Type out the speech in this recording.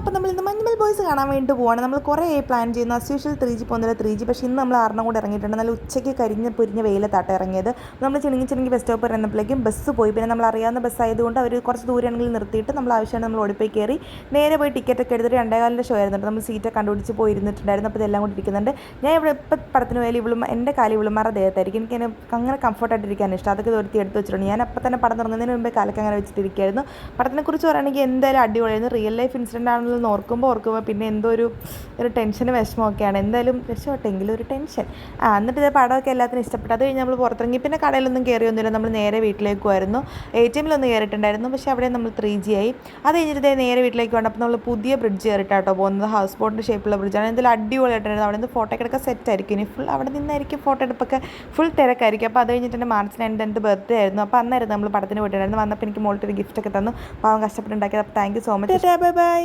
അപ്പോൾ നമ്മൾ ഇന്ന് മഞ്ഞുമൽ ബോയ്സ് കാണാൻ വേണ്ടി പോവാണ്. നമ്മൾ കുറേ പ്ലാൻ ചെയ്യുന്നു. അസ് യൂഷ്വൽ 3G പോകുന്നില്ല 3G, പക്ഷേ ഇന്ന് നമ്മൾ 6 കൂടെ ഇറങ്ങിയിട്ടുണ്ട്. നല്ല ഉച്ചയ്ക്ക് പൊരിഞ്ഞ വെയിലത്താട്ട ഇറങ്ങിയത്. നമ്മൾ ചിണുങ്ങി ബസ് സ്റ്റോപ്പ് വരുന്നപ്പോഴേക്കും ബസ് പോയി. പിന്നെ നമ്മൾ അറിയാവുന്ന ബസ് ആയതുകൊണ്ട് അവർ കുറച്ച് ദൂരങ്ങളിൽ നിർത്തിയിട്ട് നമ്മൾ ആവശ്യമാണ് നമ്മൾ ഓടിപ്പോയി കയറി നേരെ പോയി ടിക്കറ്റൊക്കെ എടുത്തിട്ട് 2:15 ഷോ ആയിരുന്നുണ്ട്. നമ്മൾ സീറ്റൊക്കെ കണ്ടുപിടിച്ച് പോയി ഇരുന്നിട്ടുണ്ടായിരുന്നു. അപ്പോൾ ഇതെല്ലാം കൂടി ഇരിക്കുന്നുണ്ട്. ഞാൻ ഇവിടെ ഇപ്പം പടത്തിന് പോയാലും ഇവളും എൻ്റെ കാലം ഇവളുമാരുടെ ദേഹത്തായിരിക്കും. എനിക്ക് അങ്ങനെ കംഫർട്ടായിട്ടിരിക്കാൻ ഇഷ്ടം. അതൊക്കെ ഒരുത്തി എടുത്ത് വെച്ചിട്ടുണ്ട്. ഞാൻ അപ്പം തന്നെ പടം തുടങ്ങുന്നതിന് മുമ്പേ കാലൊക്കെ അങ്ങനെ വെച്ചിട്ടിരിക്കുകയായിരുന്നു. പടത്തിനെക്കുറിച്ച് പറയുകയാണെങ്കിൽ എന്തായാലും അടിപൊളിയായിരുന്നു. റിയൽ ലൈഫ് ഇൻസിഡൻ്റ് ആണെന്ന് ഓർക്കുമ്പോൾ പിന്നെ എന്തോ ഒരു ടെൻഷനും വിഷമമൊക്കെയാണ്. എന്തായാലും രക്ഷപ്പെട്ടെങ്കിലും ഒരു ടെൻഷൻ. എന്നിട്ട് ഇത് പടമൊക്കെ എല്ലാത്തിനും ഇഷ്ടപ്പെട്ടു. അത് കഴിഞ്ഞ് നമ്മൾ പുറത്തിറങ്ങി. പിന്നെ കടയിലൊന്നും കയറിയൊന്നുമില്ല. നമ്മൾ നേരെ വീട്ടിലേക്ക് പോയിരുന്നു. ATMലൊന്ന് കയറിയിട്ടുണ്ടായിരുന്നു, പക്ഷേ അവിടെ നമ്മൾ 3G ആയി. അത് കഴിഞ്ഞിട്ട് നേരെ വീട്ടിലേക്ക് വന്നപ്പോൾ നമ്മൾ പുതിയ ബ്രിഡ്ജ് കയറിയിട്ടാട്ടോ പോകുന്നത്. ഹൗസ് ബോട്ടിൻ്റെ ഷേപ്പുള്ള ബ്രിഡ്ജാണ്. എന്തായാലും അടിപൊളിയായിട്ടുണ്ടായിരുന്നു. അവിടെ നിന്ന് ഫോട്ടോ എടുക്കാൻ സെറ്റായിരിക്കും. ഇനി ഫുൾ അവിടെ നിന്നായിരിക്കും ഫോട്ടോ എടുപ്പൊക്കെ ഫുൾ തിരക്കായിരിക്കും. അപ്പോൾ അത് കഴിഞ്ഞിട്ട് എൻ്റെ മാർച്ച് 9 എൻ്റെ ബർത്ത്ഡേ ആയിരുന്നു. അപ്പോൾ അന്നായിരുന്നു നമ്മൾ പടത്തിന് പോയിട്ടുണ്ടായിരുന്നു. വന്നപ്പോൾ എനിക്ക് മോൾട്ടൊരു ഗിഫ്റ്റൊക്കെ തന്നു. പാവം കഷ്ടപ്പെട്ടുണ്ടാക്കിയത്. അപ്പോൾ thank you so much. Bye bye.